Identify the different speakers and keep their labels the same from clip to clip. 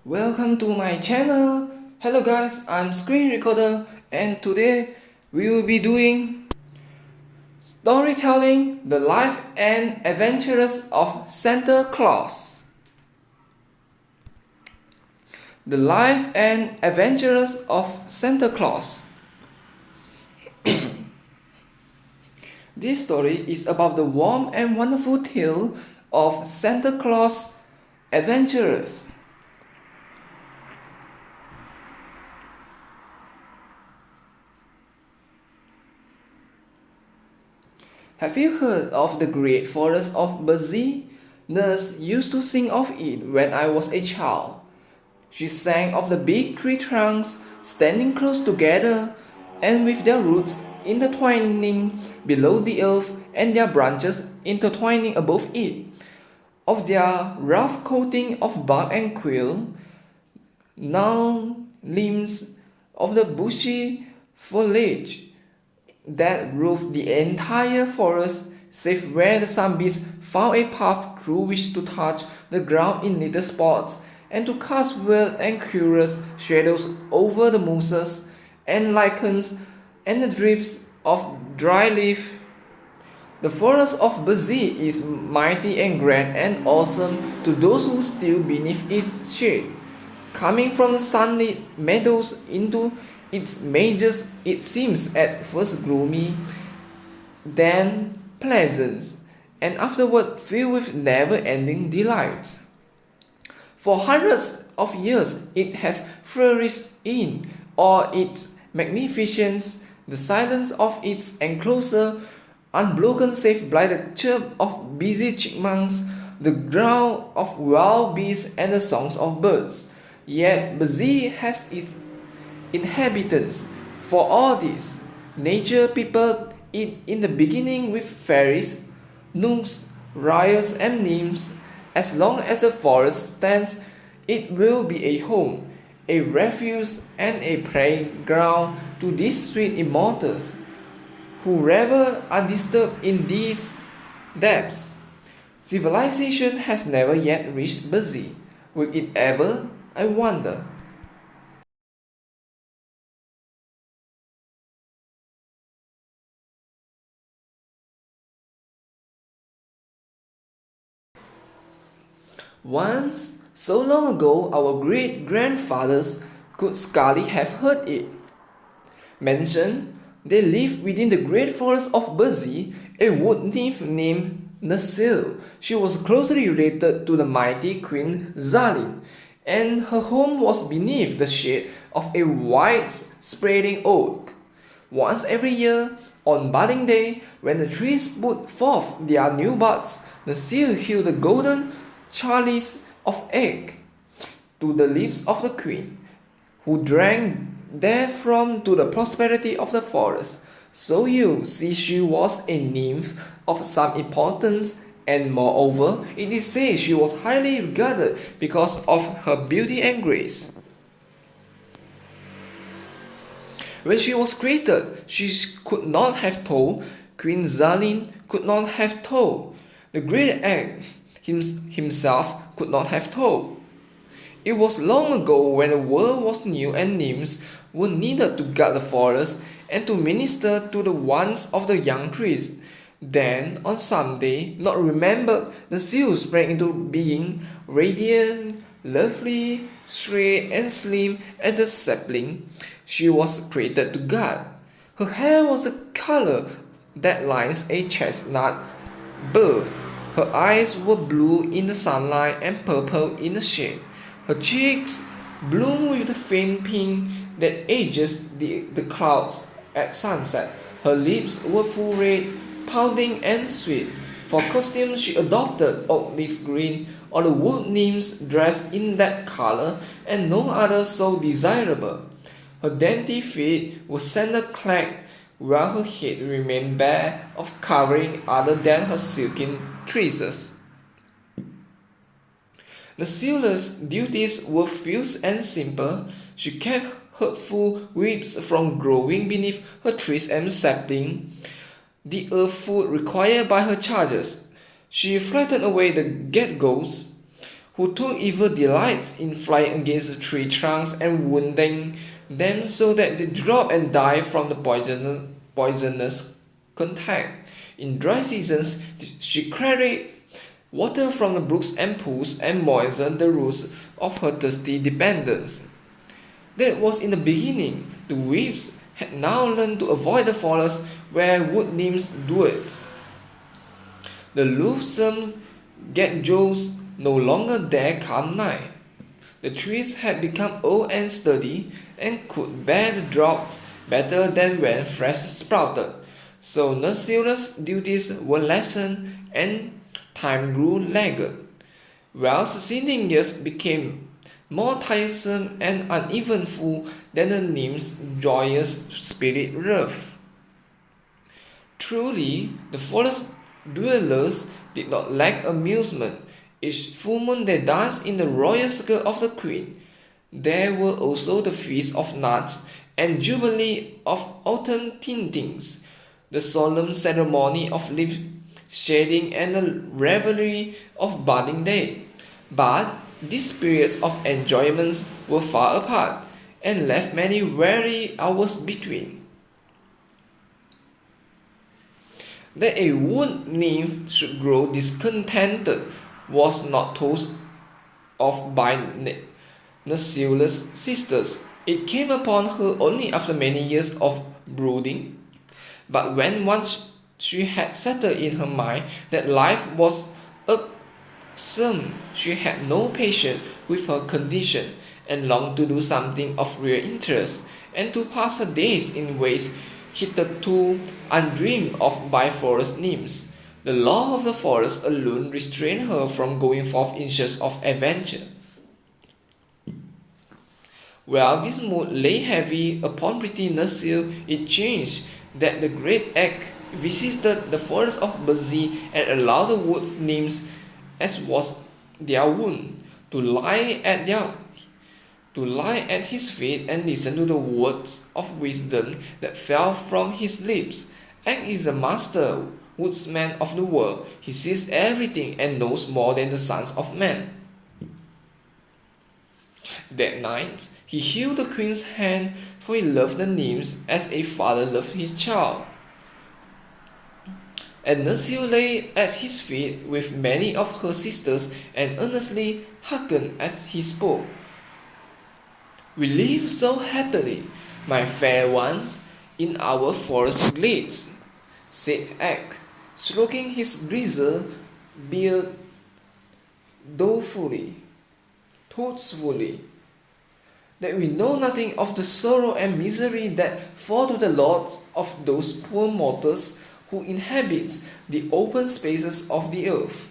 Speaker 1: Welcome to my channel. Hello guys, I'm Screen Recorder and today we will be doing storytelling the life and adventures of Santa Claus. The life and adventures of Santa Claus. This story is about the warm and wonderful tale of Santa Claus adventurers. Have you heard of the great forest of Brazil? Nurse used to sing of it when I was a child. She sang of the big tree trunks standing close together and with their roots intertwining below the earth and their branches intertwining above it, of their rough coating of bark and quill, gnarled limbs, of the bushy foliage that roofed the entire forest, save where the sunbeams found a path through which to touch the ground in little spots, and to cast weird and curious shadows over the mosses and lichens and the drips of dry leaf. The forest of Brazil is mighty and grand and awesome to those who still beneath its shade. Coming from the sunlit meadows into its mazes, it seems at first gloomy, then pleasant, and afterward filled with never-ending delights. For hundreds of years it has flourished in all its magnificence, the silence of its enclosure unbroken save by the chirp of busy chipmunks, the growl of wild beasts and the songs of birds. Yet Brazil has its inhabitants. For all this, nature peopled it in the beginning with fairies, nymphs, riots and nymphs. As long as the forest stands, it will be a home, a refuge and a playground to these sweet immortals, who revel undisturbed in these depths. Civilization has never yet reached Brazil. Will it ever? I wonder. Once, so long ago, our great-grandfathers could scarcely have heard it mentioned. They lived within the great forest of Brazil, a wood nymph named Nassil. She was closely related to the mighty Queen Zalin, and her home was beneath the shade of a wide spreading oak. Once every year, on budding day, when the trees put forth their new buds, Nassil held the golden chalice of egg to the lips of the queen, who drank therefrom to the prosperity of the forest. So you see she was a nymph of some importance, and moreover, it is said she was highly regarded because of her beauty and grace. When she was created, she could not have told, Queen Zalin could not have told, the great egg himself could not have told. It was long ago when the world was new and nymphs were needed to guard the forest and to minister to the wants of the young trees. Then, on some day, not remembered, the seal sprang into being, radiant, lovely, straight and slim as a sapling. She was created to guard. Her hair was the color that lines a chestnut bird. Her eyes were blue in the sunlight and purple in the shade. Her cheeks bloomed with the faint pink that ages the clouds at sunset. Her lips were full red, pouting and sweet. For costume she adopted oak leaf green, or the wood nymphs dressed in that color, and no other so desirable. Her dainty feet were sandal-clad, while her head remained bare of covering other than her silken tresses. The sealer's duties were few and simple. She kept hurtful weeds from growing beneath her trees and sapling, the earth food required by her charges. She frightened away the geckos, who took evil delights in flying against tree trunks and wounding them so that they drop and die from the poisonous contact. In dry seasons, she carried water from the brooks and pools and moistened the roots of her thirsty dependents. That was in the beginning. The wisps had now learned to avoid the forest where wood nymphs dwelt. The loathsome gadjos no longer dare come nigh. The trees had become old and sturdy and could bear the droughts better than when fresh sprouted. So Nursiula's duties were lessened and time grew laggard, while succeeding years became more tiresome and uneventful than the nymph's joyous spirit roved. Truly, the forest dwellers did not lack amusement. Each full moon they danced in the royal circle of the queen. There were also the feast of nuts and jubilee of autumn tintings, the solemn ceremony of leaf shading and the revelry of budding day. But these periods of enjoyments were far apart and left many weary hours between. That a wood nymph should grow discontented was not told of by Nursiula's sisters. It came upon her only after many years of brooding. But when once she had settled in her mind that life was irksome, she had no patience with her condition and longed to do something of real interest and to pass her days in ways hitherto undreamed of by forest nymphs. The law of the forest alone restrained her from going forth in search of adventure. While this mood lay heavy upon pretty Nursil, it chanced that the great egg visited the forest of Buzi and allowed the wood nymphs, as was their wont, to lie at his feet and listen to the words of wisdom that fell from his lips. Egg is the master woodsman of the world. He sees everything and knows more than the sons of men. That night, he held the queen's hand, for he loved the nymphs as a father loved his child. And Nursil lay at his feet with many of her sisters and earnestly hearkened as he spoke. We live so happily, my fair ones, in our forest glades, said Egg, stroking his grizzled beard thoughtfully, that we know nothing of the sorrow and misery that fall to the lot of those poor mortals who inhabit the open spaces of the earth.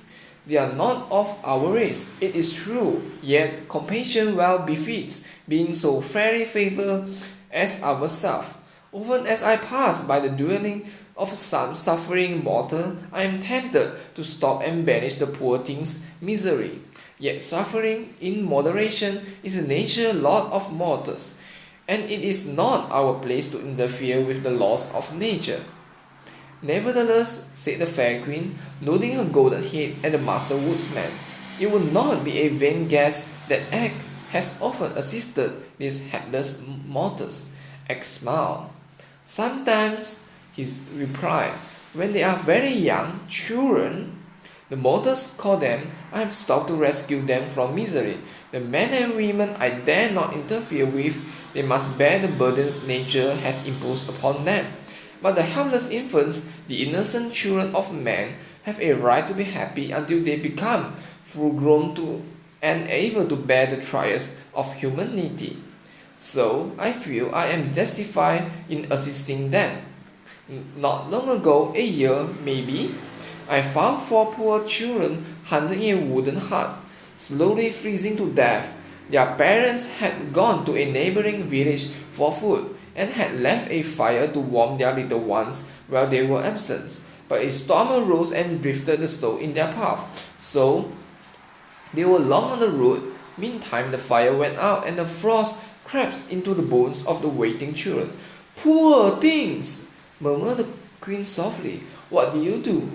Speaker 1: They are not of our race, it is true, yet compassion well befits being so very favoured as ourselves. Often as I pass by the dwelling of some suffering mortal, I am tempted to stop and banish the poor thing's misery. Yet suffering in moderation is the nature lot of mortals, and it is not our place to interfere with the laws of nature. Nevertheless, said the fair queen, nodding her golden head at the master woodsman, it would not be a vain guess that Egg has often assisted these hapless mortals. Egg smiled. Sometimes, he replied, when they are very young children, the mortals call them, I have stopped to rescue them from misery. The men and women I dare not interfere with, they must bear the burdens nature has imposed upon them. But the helpless infants, the innocent children of men, have a right to be happy until they become full grown and able to bear the trials of humanity. So I feel I am justified in assisting them. Not long ago, a year maybe, I found 4 poor children hunting a wooden hut, slowly freezing to death. Their parents had gone to a neighboring village for food and had left a fire to warm their little ones while they were absent. But a storm arose and drifted the snow in their path, so they were long on the road. Meantime, the fire went out and the frost crept into the bones of the waiting children. Poor things, murmured the queen softly. What do you do?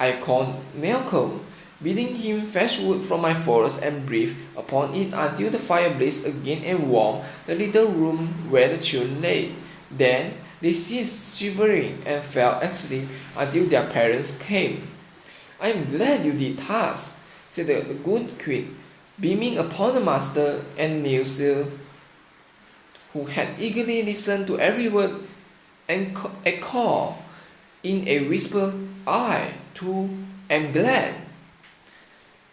Speaker 1: I called Melko. bidding him fetch wood from my forest and breathe upon it until the fire blazed again and warmed the little room where the children lay. Then they ceased shivering and fell asleep until their parents came. "I am glad you did thus," said the good queen, beaming upon the master and Nilsil, who had eagerly listened to every word, and echoed in a whisper, "I, too, am glad."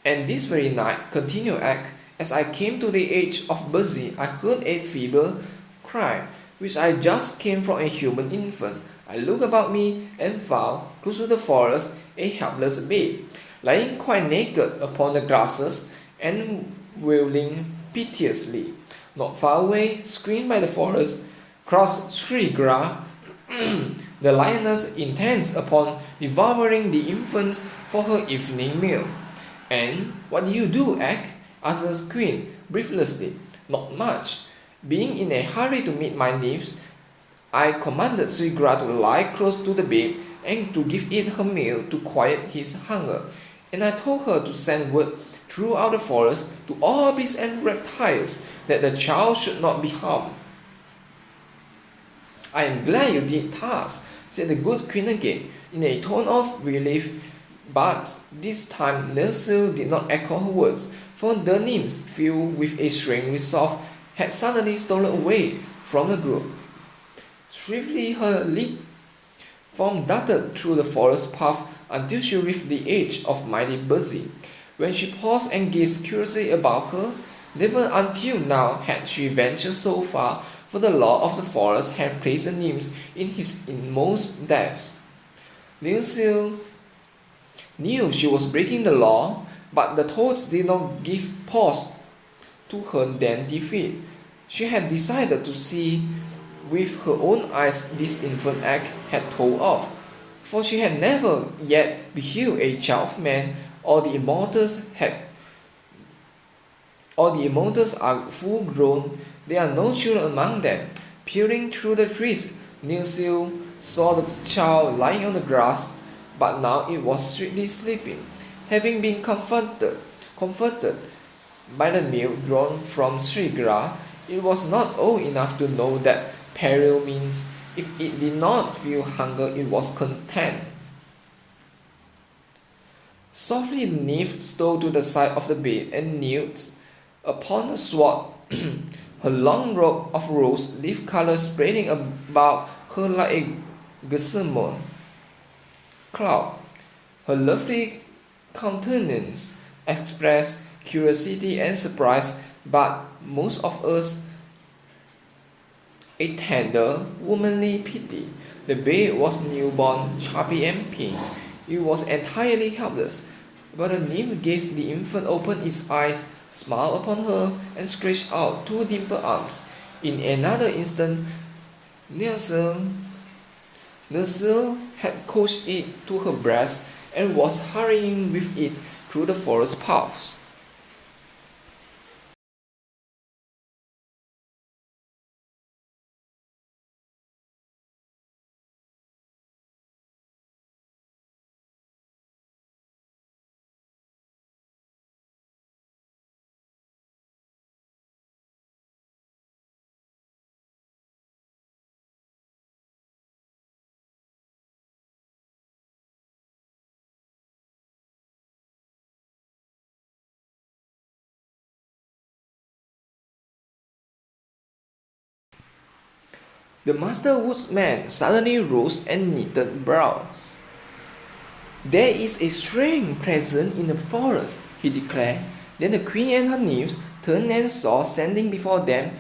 Speaker 1: "And this very night," continued Ek, "as I came to the edge of Buzi, I heard a feeble cry, which I just came from a human infant. I looked about me and found, close to the forest, a helpless babe, lying quite naked upon the grasses and wailing piteously. Not far away, screened by the forest, crouched Shrigra, the lioness, intent upon devouring the infants for her evening meal." "And what did you do, Ek?" asked the queen breathlessly. "Not much. Being in a hurry to meet my nymphs, I commanded Shrigra to lie close to the babe and to give it her meal to quiet his hunger. And I told her to send word throughout the forest to all beasts and reptiles that the child should not be harmed." "I am glad you did thus," said the good queen again, in a tone of relief, but this time Nursil did not echo her words, for the nymphs, filled with a strange resolve, had suddenly stolen away from the group. Swiftly her lithe form darted through the forest path until she reached the edge of mighty Buzi. When she paused and gazed curiously about her, never until now had she ventured so far, for the law of the forest had placed the nymphs in his inmost depths. Nilsil knew she was breaking the law, but the thoughts did not give pause to her dainty feet. She had decided to see with her own eyes this infant act had told of, for she had never yet beheld a child of man. All the immortals are full grown. There are no children among them. Peering through the trees, Nilsil saw the child lying on the grass, but now it was sweetly sleeping, having been comforted by the milk drawn from Shrigra. It was not old enough to know that peril means if it did not feel hunger, it was content. Softly the nymph stole to the side of the bed and knelt upon the sward, her long robe of rose leaf colour spreading about her like a gossamer cloud. Her lovely countenance expressed curiosity and surprise, but most of us a tender, womanly pity. The babe was newborn, chubby and pink. It was entirely helpless, but the nymph gazed the infant, opened its eyes, smiled upon her, and stretched out two dimpled arms. In another instant, Nursil had coaxed it to her breast and was hurrying with it through the forest paths. The master woodsman suddenly rose and knitted brows. "There is a strange presence in the forest," he declared. Then the queen and her nymphs turned and saw standing before them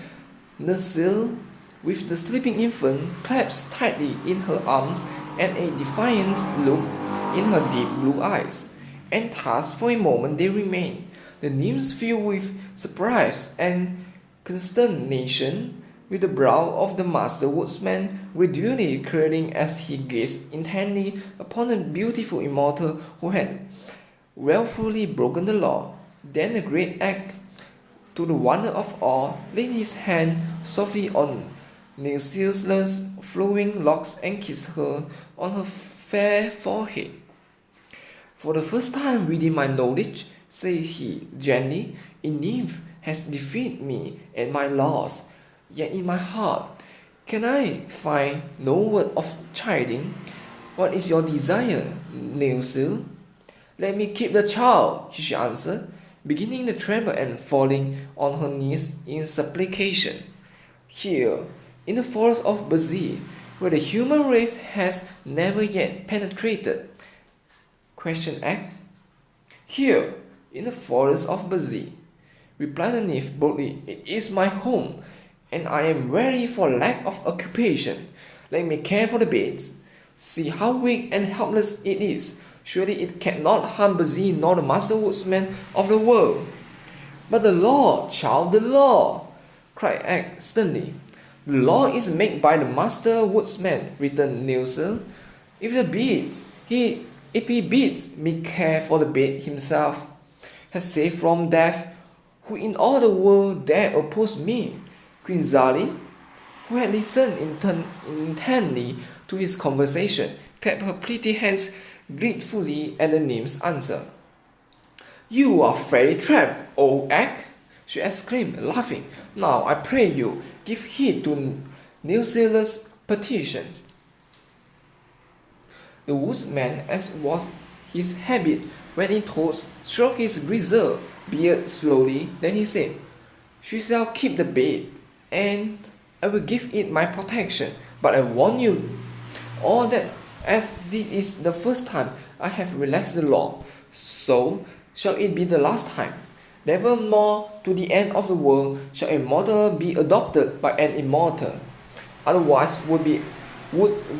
Speaker 1: Nursil with the sleeping infant clasped tightly in her arms and a defiant look in her deep blue eyes. And thus for a moment they remained, the nymphs filled with surprise and consternation, with the brow of the master woodsman gradually curling as he gazed intently upon the beautiful immortal who had willfully broken the law. Then the great act, to the wonder of all, laid his hand softly on Nilsil's flowing locks and kissed her on her fair forehead. For the first time within my knowledge, said he gently, Eve has defeated me and my loss. Yet in my heart, can I find no word of chiding? What is your desire, Nilsil? Let me keep the child, she answered, beginning to tremble and falling on her knees in supplication. Here, in the forest of Bazzi, where the human race has never yet penetrated. Question X. Here, in the forest of Bazzi, replied the nymph boldly, it is my home, and I am weary for lack of occupation. Let me care for the babes. See how weak and helpless it is. Surely it cannot harm Bazzi nor the master woodsman of the world. But the law, child, the law, cried Egg sternly. The law is made by the master woodsman, returned Nilsel. If he bids me care for the babe himself, has saved from death, who in all the world dare oppose me? Queen Zali, who had listened intently to his conversation, clapped her pretty hands gratefully at the nymph's answer. You are fairly trapped, old Egg, she exclaimed, laughing. Now I pray you, give heed to Nilsil's petition. The woodsman, as was his habit when in thoughts, stroked his grizzled beard slowly. Then he said, she shall keep the babe, and I will give it my protection. But I warn you all that as this is the first time I have relaxed the law, so shall it be the last time. Nevermore to the end of the world shall a mortal be adopted by an immortal. Otherwise would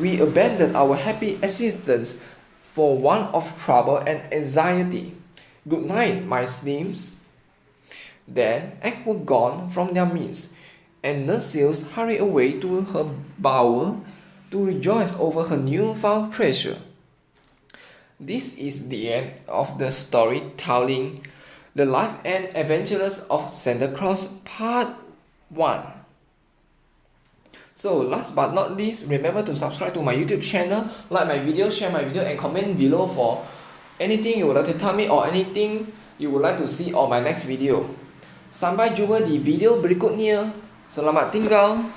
Speaker 1: we abandon our happy existence for one of trouble and anxiety. Good night, my nymphs. Then eggs were gone from their midst, and Nurseals hurried away to her bower to rejoice over her newfound treasure. This is the end of the storytelling. The Life and Adventures of Santa Claus Part 1. So last but not least, remember to subscribe to my YouTube channel, like my video, share my video, and comment below for anything you would like to tell me or anything you would like to see on my next video. Sampai jumpa di video berikutnya. Selamat tinggal.